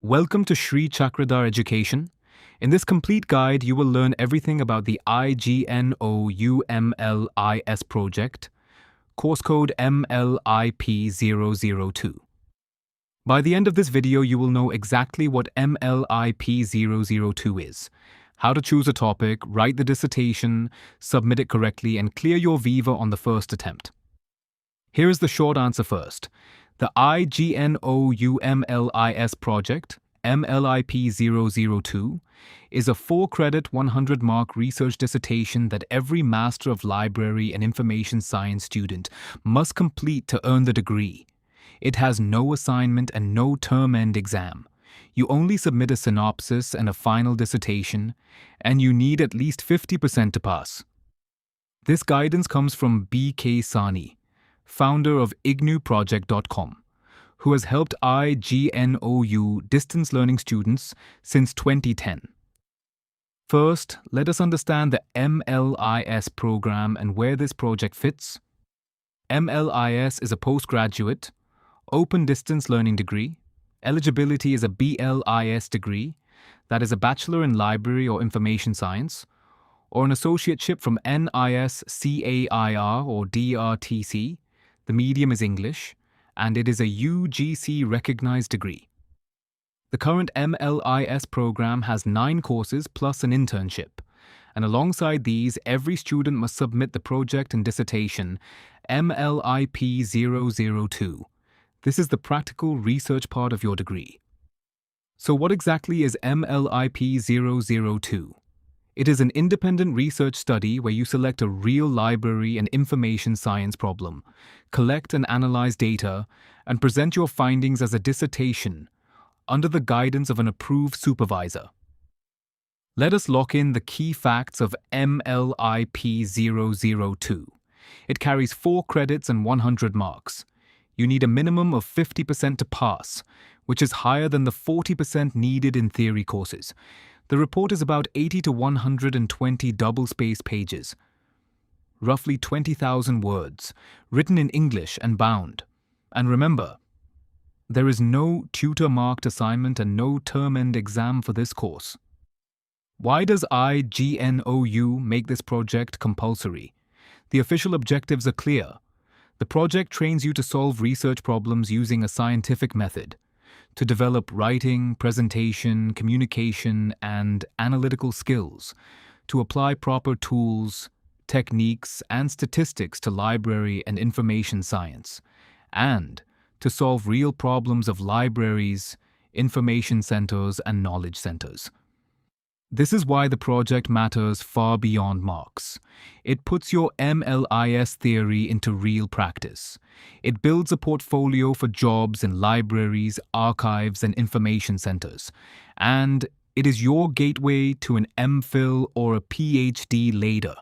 Welcome to Sri Chakradhar Education. In this complete guide, you will learn everything about the IGNOUMLIS project, course code MLIP002. By the end of this video, you will know exactly what MLIP002 is, how to choose a topic, write the dissertation, submit it correctly, and clear your Viva on the first attempt. Here is the short answer first. The IGNOUMLIS project, MLIP002, is a 4-credit, 100-mark research dissertation that every Master of Library and Information Science student must complete to earn the degree. It has no assignment and no term-end exam. You only submit a synopsis and a final dissertation, and you need at least 50% to pass. This guidance comes from B.K. Sani, founder of ignuproject.com, who has helped IGNOU distance learning students since 2010. First, let us understand the MLIS program and where this project fits. MLIS is a postgraduate, open distance learning degree. Eligibility is a BLIS degree, that is a Bachelor in Library or Information Science, or an associateship from NISCAIR or DRTC. The medium is English, and it is a UGC-recognized degree. The current MLIS program has 9 courses plus an internship, and alongside these, every student must submit the project and dissertation MLIP002. This is the practical research part of your degree. So what exactly is MLIP002? It is an independent research study where you select a real library and information science problem, collect and analyze data, and present your findings as a dissertation under the guidance of an approved supervisor. Let us lock in the key facts of MLIP002. It carries 4 credits and 100 marks. You need a minimum of 50% to pass, which is higher than the 40% needed in theory courses. The report is about 80 to 120 double-spaced pages, roughly 20,000 words, written in English and bound. And remember, there is no tutor-marked assignment and no term-end exam for this course. Why does IGNOU make this project compulsory? The official objectives are clear. The project trains you to solve research problems using a scientific method, to develop writing, presentation, communication, and analytical skills, to apply proper tools, techniques, and statistics to library and information science, and to solve real problems of libraries, information centers, and knowledge centers. This is why the project matters far beyond marks. It puts your MLIS theory into real practice. It builds a portfolio for jobs in libraries, archives, and information centers. And it is your gateway to an MPhil or a PhD later.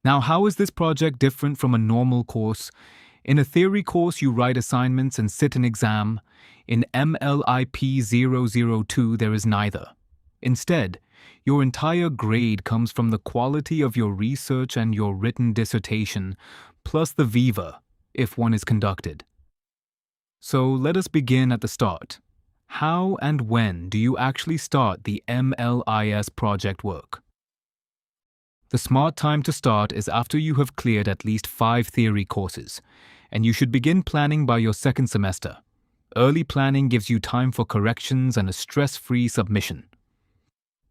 Now, how is this project different from a normal course? In a theory course, you write assignments and sit an exam. In MLIP002, there is neither. Instead, your entire grade comes from the quality of your research and your written dissertation, plus the Viva, if one is conducted. So let us begin at the start. How and when do you actually start the MLIS project work? The smart time to start is after you have cleared at least 5 theory courses, and you should begin planning by your 2nd semester. Early planning gives you time for corrections and a stress-free submission.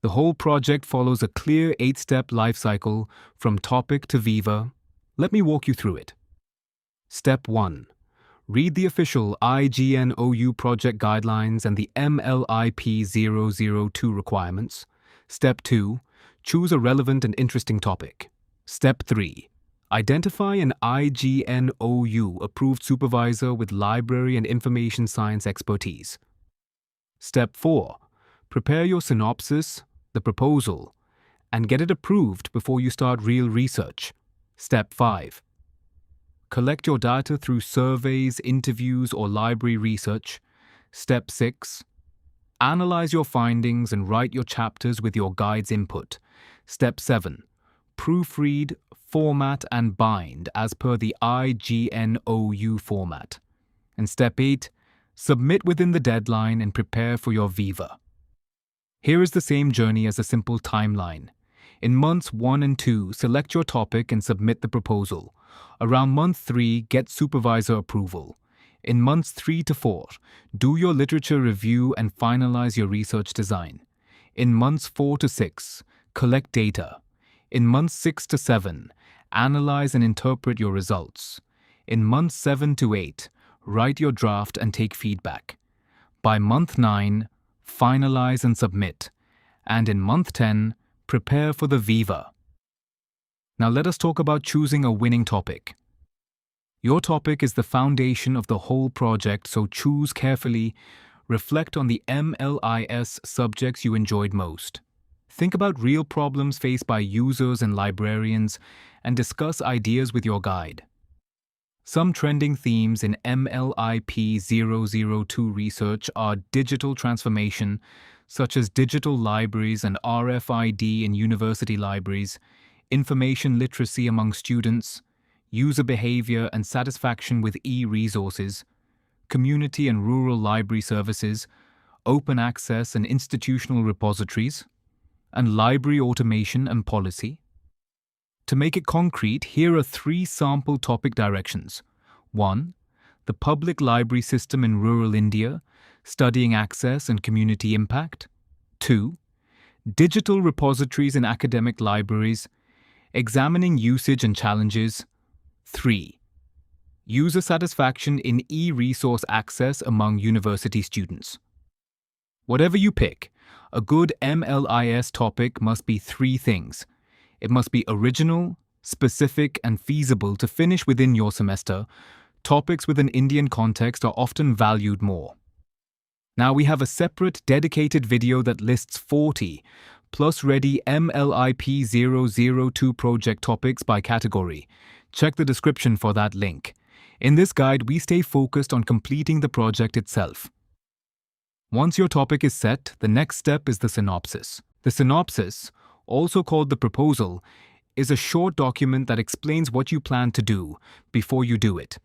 The whole project follows a clear 8-step life cycle from topic to Viva. Let me walk you through it. Step 1. Read the official IGNOU project guidelines and the MLIP002 requirements. Step 2. Choose a relevant and interesting topic. Step 3. Identify an IGNOU approved supervisor with library and information science expertise. Step 4. Prepare your synopsis, the proposal, and get it approved before you start real research. Step 5. Collect your data through surveys, interviews, or library research. Step 6. Analyze your findings and write your chapters with your guide's input. Step 7. Proofread, format, and bind as per the IGNOU format. And Step 8. Submit within the deadline and prepare for your Viva. Here is the same journey as a simple timeline. In months 1 and 2, select your topic and submit the proposal. Around month 3, get supervisor approval. In months 3 to 4, do your literature review and finalize your research design. In months 4 to 6, collect data. In months 6 to 7, analyze and interpret your results. In months 7 to 8, write your draft and take feedback. By month 9, finalize and submit. And in month 10, prepare for the Viva. Now let us talk about choosing a winning topic. Your topic is the foundation of the whole project, so choose carefully. Reflect on the MLIS subjects you enjoyed most. Think about real problems faced by users and librarians and discuss ideas with your guide. Some trending themes in MLIP 002 research are digital transformation, such as digital libraries and RFID in university libraries, information literacy among students, user behavior and satisfaction with e-resources, community and rural library services, open access and institutional repositories, and library automation and policy. To make it concrete, here are 3 sample topic directions. 1. The public library system in rural India, studying access and community impact. 2. Digital repositories in academic libraries, examining usage and challenges. 3. User satisfaction in e-resource access among university students. Whatever you pick, a good MLIS topic must be 3 things. It must be original, specific, and feasible to finish within your semester. Topics with an Indian context are often valued more. Now we have a separate, dedicated video that lists 40 plus ready MLIP 002 project topics by category. Check the description for that link. In this guide, we stay focused on completing the project itself. Once your topic is set, the next step is the synopsis. The synopsis, also called the proposal, is a short document that explains what you plan to do before you do it.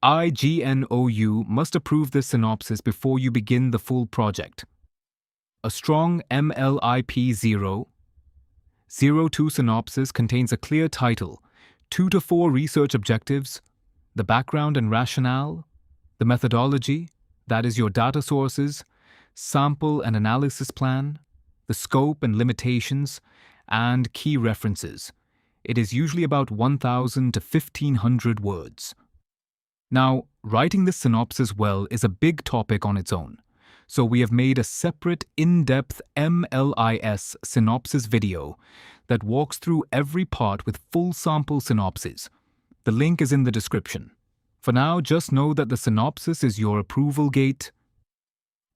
IGNOU must approve this synopsis before you begin the full project. A strong MLIP 002 synopsis contains a clear title, 2 to 4 research objectives, the background and rationale, the methodology, that is your data sources, sample and analysis plan, the scope and limitations, and key references. It is usually about 1,000 to 1,500 words. Now, writing this synopsis well is a big topic on its own, so we have made a separate in-depth MLIS synopsis video that walks through every part with full sample synopses. The link is in the description. For now, just know that the synopsis is your approval gate.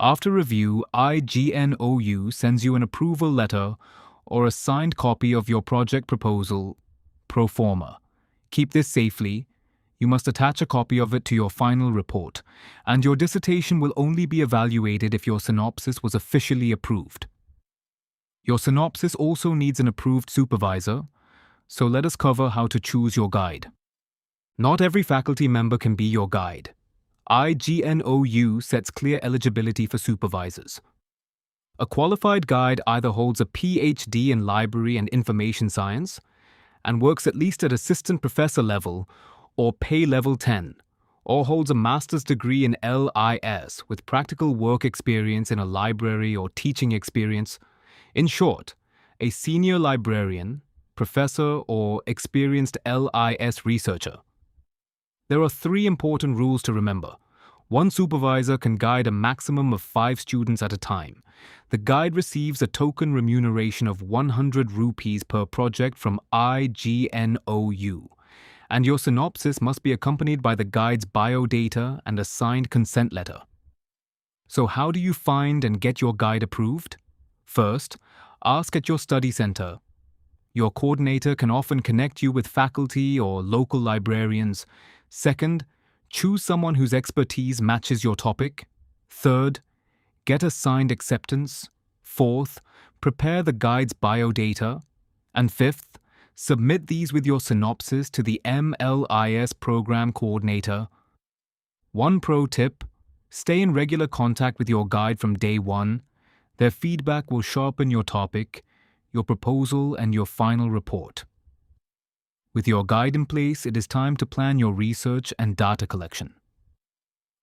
After review, IGNOU sends you an approval letter or a signed copy of your project proposal, pro forma. Keep this safely. You must attach a copy of it to your final report, and your dissertation will only be evaluated if your synopsis was officially approved. Your synopsis also needs an approved supervisor, so let us cover how to choose your guide. Not every faculty member can be your guide. IGNOU sets clear eligibility for supervisors. A qualified guide either holds a PhD in library and information science and works at least at assistant professor level or pay level 10, or holds a master's degree in LIS with practical work experience in a library or teaching experience. In short, a senior librarian, professor, or experienced LIS researcher. There are 3 important rules to remember. 1 supervisor can guide a maximum of 5 students at a time. The guide receives a token remuneration of 100 rupees per project from IGNOU. And your synopsis must be accompanied by the guide's biodata and a signed consent letter. So how do you find and get your guide approved? First, ask at your study center. Your coordinator can often connect you with faculty or local librarians. Second, choose someone whose expertise matches your topic. Third, get a signed acceptance. Fourth, prepare the guide's biodata. And fifth, submit these with your synopsis to the MLIS program coordinator. One pro tip: Stay in regular contact with your guide from day one. Their feedback will sharpen your topic, your proposal, and your final report. With your guide in place, it is time to plan your research and data collection.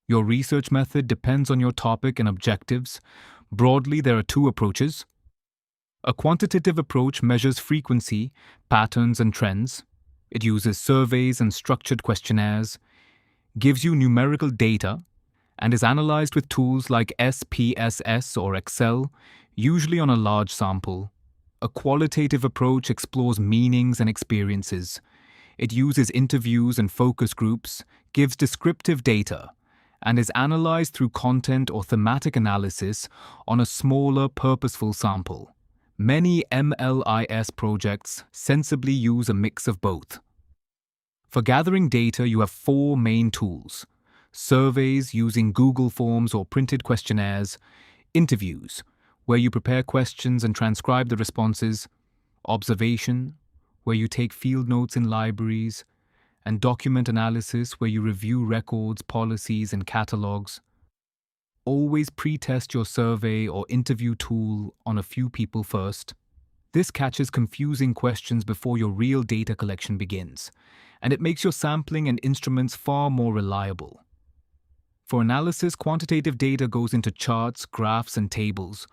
Your research method depends on your topic and objectives. Broadly, there are two approaches. A quantitative approach measures frequency, patterns, and trends. It uses surveys and structured questionnaires, gives you numerical data, and is analyzed with tools like SPSS or Excel, usually on a large sample. A qualitative approach explores meanings and experiences. It uses interviews and focus groups, gives descriptive data, and is analyzed through content or thematic analysis on a smaller, purposeful sample. Many MLIS projects sensibly use a mix of both. For gathering data, you have four main tools: surveys using Google Forms or printed questionnaires, interviews, where you prepare questions and transcribe the responses, observation, where you take field notes in libraries, and document analysis, where you review records, policies, and catalogs. Always pre-test your survey or interview tool on a few people first. This catches confusing questions before your real data collection begins, and it makes your sampling and instruments far more reliable. For analysis, quantitative data goes into charts, graphs, and tables,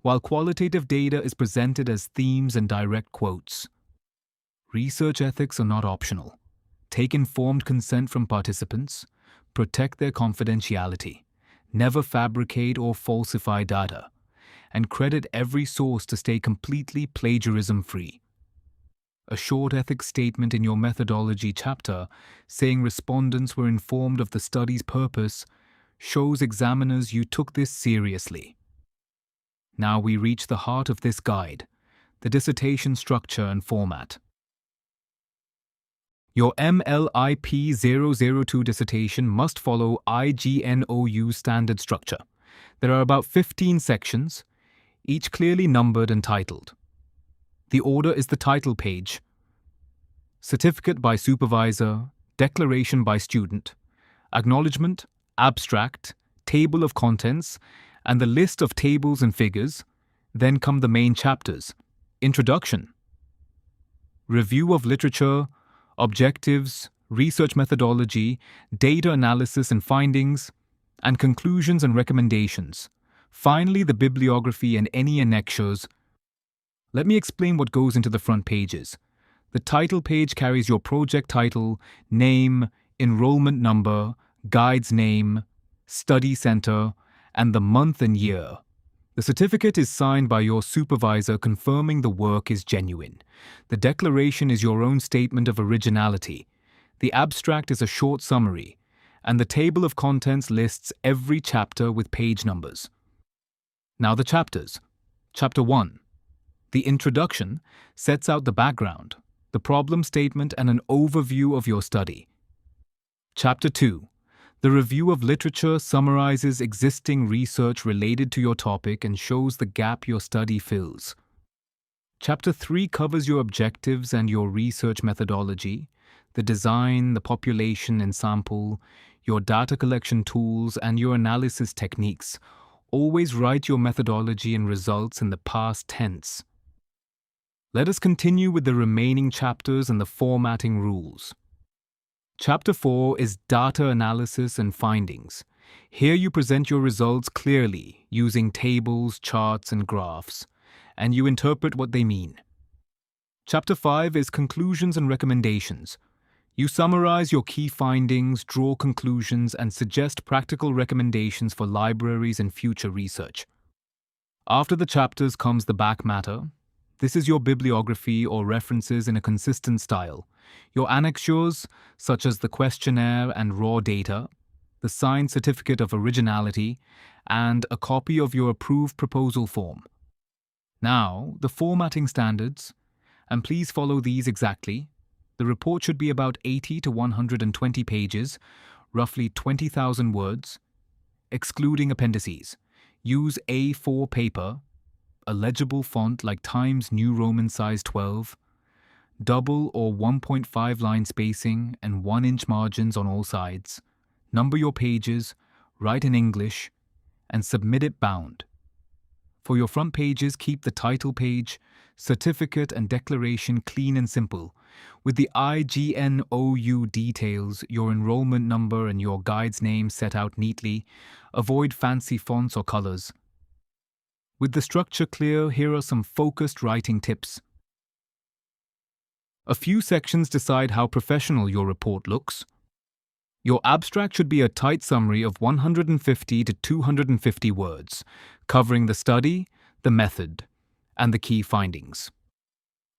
while qualitative data is presented as themes and direct quotes. Research ethics are not optional. Take informed consent from participants, protect their confidentiality, never fabricate or falsify data, and credit every source to stay completely plagiarism-free. A short ethics statement in your methodology chapter saying respondents were informed of the study's purpose shows examiners you took this seriously. Now we reach the heart of this guide, the dissertation structure and format. Your MLIP 002 dissertation must follow IGNOU standard structure. There are about 15 sections, each clearly numbered and titled. The order is the title page, certificate by supervisor, declaration by student, acknowledgement, abstract, table of contents, and the list of tables and figures. Then come the main chapters: introduction, review of literature, objectives, research methodology, data analysis and findings, and conclusions and recommendations. Finally, the bibliography and any annexures. Let me explain what goes into the front pages. The title page carries your project title, name, enrollment number, guide's name, study center, and the month and year. The certificate is signed by your supervisor confirming the work is genuine. The declaration is your own statement of originality. The abstract is a short summary, and the table of contents lists every chapter with page numbers. Now the chapters. Chapter 1. The introduction sets out the background, the problem statement, and an overview of your study. Chapter 2. The review of literature summarizes existing research related to your topic and shows the gap your study fills. Chapter 3 covers your objectives and your research methodology, the design, the population and sample, your data collection tools, and your analysis techniques. Always write your methodology and results in the past tense. Let us continue with the remaining chapters and the formatting rules. Chapter 4 is data analysis and findings. Here you present your results clearly using tables, charts, and graphs, and you interpret what they mean. Chapter 5 is conclusions and recommendations. You summarize your key findings, draw conclusions, and suggest practical recommendations for libraries and future research. After the chapters comes the back matter. This is your bibliography or references in a consistent style. Your annexures, such as the questionnaire and raw data, the signed certificate of originality, and a copy of your approved proposal form. Now, the formatting standards, and please follow these exactly. The report should be about 80 to 120 pages, roughly 20,000 words, excluding appendices. Use A4 paper, a legible font like Times New Roman size 12, double or 1.5 line spacing and 1-inch margins on all sides. Number your pages, write in English, and submit it bound. For your front pages, keep the title page, certificate, and declaration clean and simple, with the IGNOU details, your enrollment number, and your guide's name set out neatly. Avoid fancy fonts or colors. With the structure clear, here are some focused writing tips. A few sections decide how professional your report looks. Your abstract should be a tight summary of 150 to 250 words, covering the study, the method, and the key findings.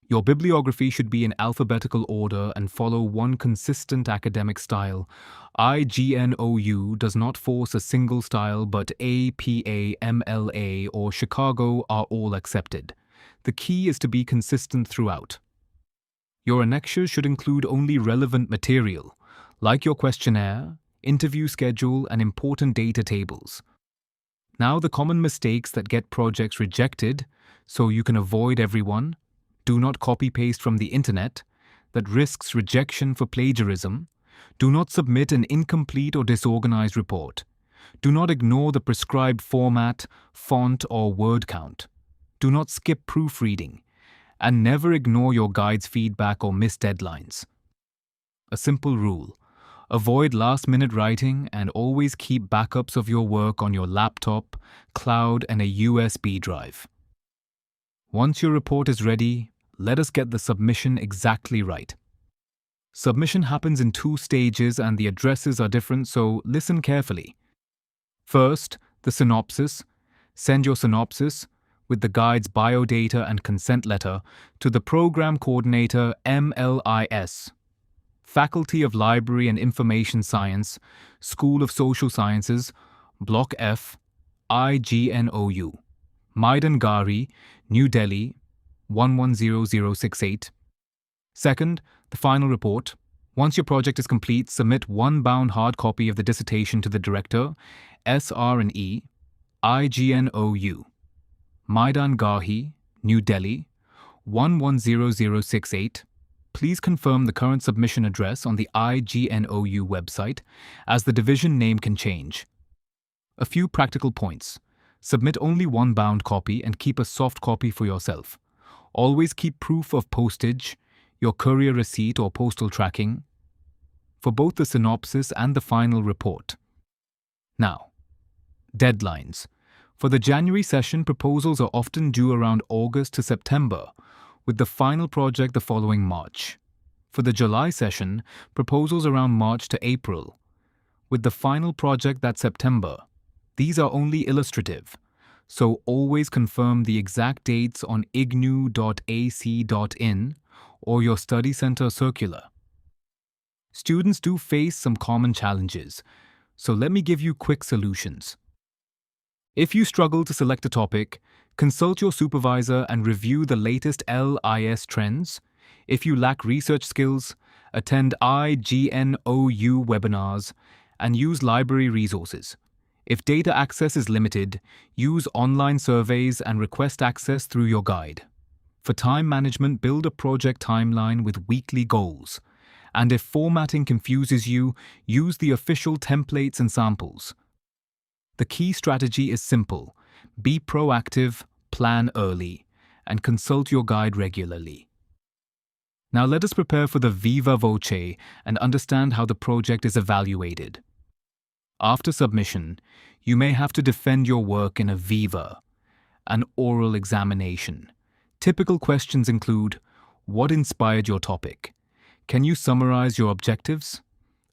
Your bibliography should be in alphabetical order and follow one consistent academic style. IGNOU does not force a single style, but APA, MLA, or Chicago are all accepted. The key is to be consistent throughout. Your annexures should include only relevant material, like your questionnaire, interview schedule, and important data tables. Now, the common mistakes that get projects rejected, so you can avoid everyone. Do not copy-paste from the internet. That risks rejection for plagiarism. Do not submit an incomplete or disorganized report. Do not ignore the prescribed format, font, or word count. Do not skip proofreading. And never ignore your guide's feedback or miss deadlines. A simple rule: avoid last-minute writing and always keep backups of your work on your laptop, cloud, and a USB drive. Once your report is ready, let us get the submission exactly right. Submission happens in 2 stages and the addresses are different, so listen carefully. First, the synopsis. Send your synopsis with the guide's biodata and consent letter to the Program Coordinator, MLIS, Faculty of Library and Information Science, School of Social Sciences, Block F, IGNOU, Maidan Garhi, New Delhi, 110068. Second, the final report. Once your project is complete, submit one bound hard copy of the dissertation to the director, SR&E, IGNOU, Maidan Garhi, New Delhi, 110068. Please confirm the current submission address on the IGNOU website, as the division name can change. A few practical points. Submit only one bound copy and keep a soft copy for yourself. Always keep proof of postage, your courier receipt or postal tracking, for both the synopsis and the final report. Now, deadlines. For the January session, proposals are often due around August to September, with the final project the following March. For the July session, proposals around March to April, with the final project that September. These are only illustrative, so always confirm the exact dates on ignu.ac.in or your study center circular. Students do face some common challenges, so let me give you quick solutions. If you struggle to select a topic, consult your supervisor and review the latest LIS trends. If you lack research skills, attend IGNOU webinars and use library resources. If data access is limited, use online surveys and request access through your guide. For time management, build a project timeline with weekly goals. And if formatting confuses you, use the official templates and samples. The key strategy is simple: be proactive, plan early, and consult your guide regularly. Now let us prepare for the Viva Voce and understand how the project is evaluated. After submission, you may have to defend your work in a Viva, an oral examination. Typical questions include: what inspired your topic? Can you summarize your objectives?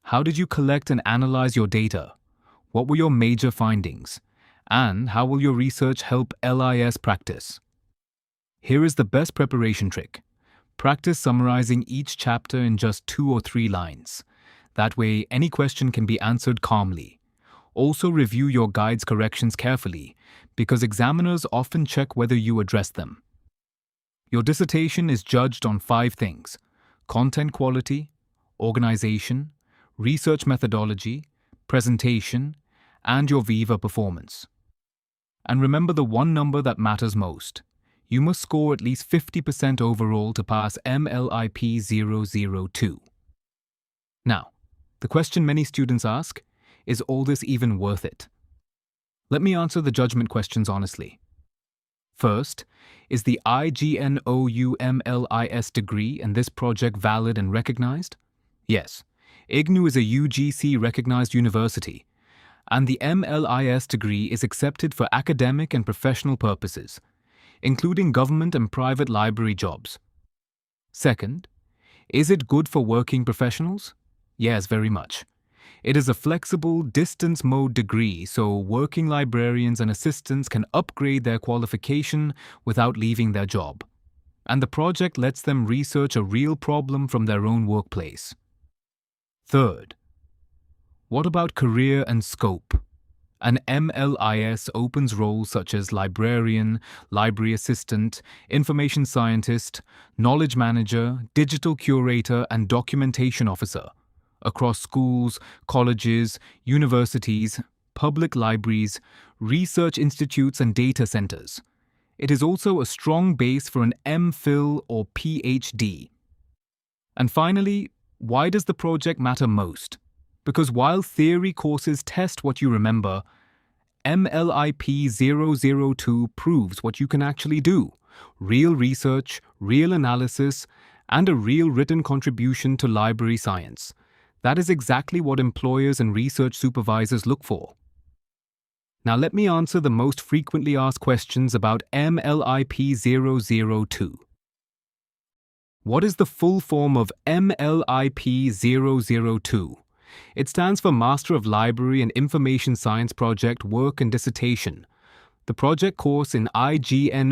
How did you collect and analyze your data? What were your major findings? And how will your research help LIS practice? Here is the best preparation trick. Practice summarizing each chapter in just 2 or 3 lines. That way, any question can be answered calmly. Also review your guide's corrections carefully, because examiners often check whether you address them. Your dissertation is judged on 5 things: content quality, organization, research methodology, presentation, and your Viva performance. And remember the one number that matters most. You must score at least 50% overall to pass MLIP 002. Now, the question many students ask: Is all this even worth it? Let me answer the judgment questions honestly. First, is the IGNOU-MLIS degree in this project valid and recognized? Yes. IGNOU is a UGC-recognized university, and the MLIS degree is accepted for academic and professional purposes, including government and private library jobs. Second, is it good for working professionals? Yes, very much. It is a flexible, distance mode degree, so working librarians and assistants can upgrade their qualification without leaving their job. And the project lets them research a real problem from their own workplace. Third, what about career and scope? An MLIS opens roles such as librarian, library assistant, information scientist, knowledge manager, digital curator, and documentation officer across schools, colleges, universities, public libraries, research institutes, and data centers. It is also a strong base for an MPhil or PhD. And finally, why does the project matter most? Because while theory courses test what you remember, MLIP 002 proves what you can actually do: real research, real analysis, and a real written contribution to library science. That is exactly what employers and research supervisors look for. Now let me answer the most frequently asked questions about MLIP 002. What is the full form of MLIP 002? It stands for Master of Library and Information Science Project Work and Dissertation, the project course in IGNOU-MLIS.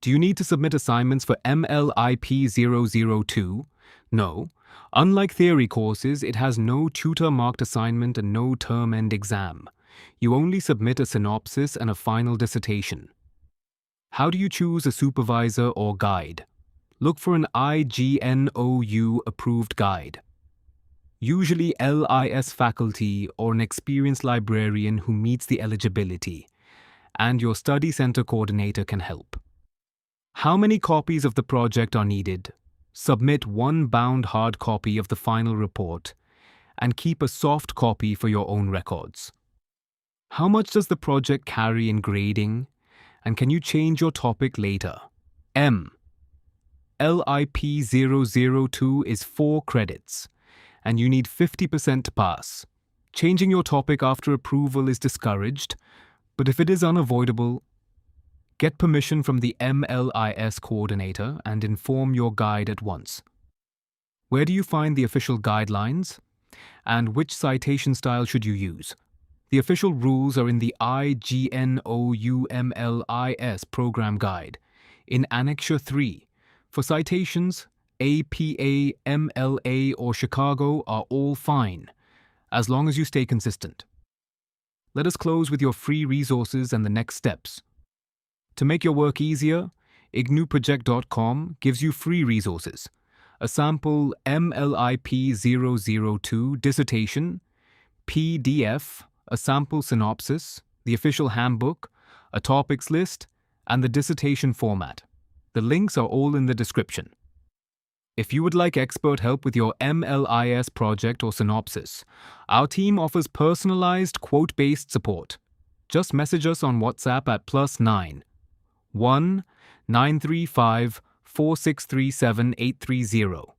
Do you need to submit assignments for MLIP 002? No. Unlike theory courses, it has no tutor-marked assignment and no term-end exam. You only submit a synopsis and a final dissertation. How do you choose a supervisor or guide? Look for an IGNOU-approved guide. Usually LIS faculty or an experienced librarian who meets the eligibility, and your study center coordinator can help. How many copies of the project are needed? Submit one bound hard copy of the final report, and keep a soft copy for your own records. How much does the project carry in grading? And can you change your topic later? LIP 002 is 4 credits, and you need 50% to pass. Changing your topic after approval is discouraged, but if it is unavoidable, get permission from the MLIS coordinator and inform your guide at once. Where do you find the official guidelines? And which citation style should you use? The official rules are in the IGNOU-MLIS Program Guide, in Annexure 3. For citations, APA, MLA, or Chicago are all fine, as long as you stay consistent. Let us close with your free resources and the next steps. To make your work easier, ignouproject.com gives you free resources: a sample MLIP 002 dissertation, PDF, a sample synopsis, the official handbook, a topics list, and the dissertation format. The links are all in the description. If you would like expert help with your MLIS project or synopsis, our team offers personalized quote-based support. Just message us on WhatsApp at +9 1 935 4637 830.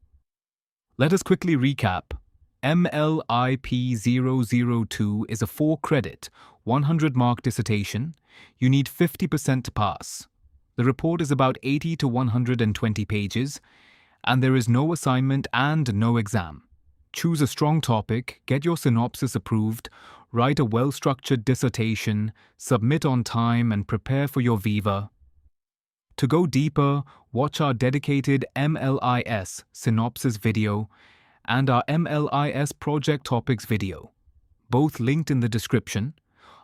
Let us quickly recap. MLIP 002 is a 4-credit, 100-mark dissertation. You need 50% to pass. The report is about 80 to 120 pages, and there is no assignment and no exam. Choose a strong topic, get your synopsis approved, write a well-structured dissertation, submit on time, and prepare for your viva. To go deeper, watch our dedicated MLIS synopsis video and our MLIS project topics video, both linked in the description,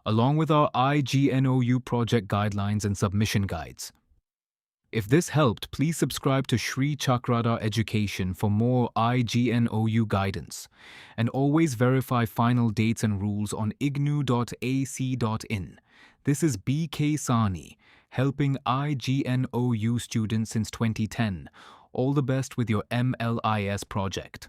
along with our IGNOU project guidelines and submission guides. If this helped, please subscribe to Sri Chakradhar Education for more IGNOU guidance, and always verify final dates and rules on ignou.ac.in. This is BK Sani, helping IGNOU students since 2010. All the best with your MLIS project.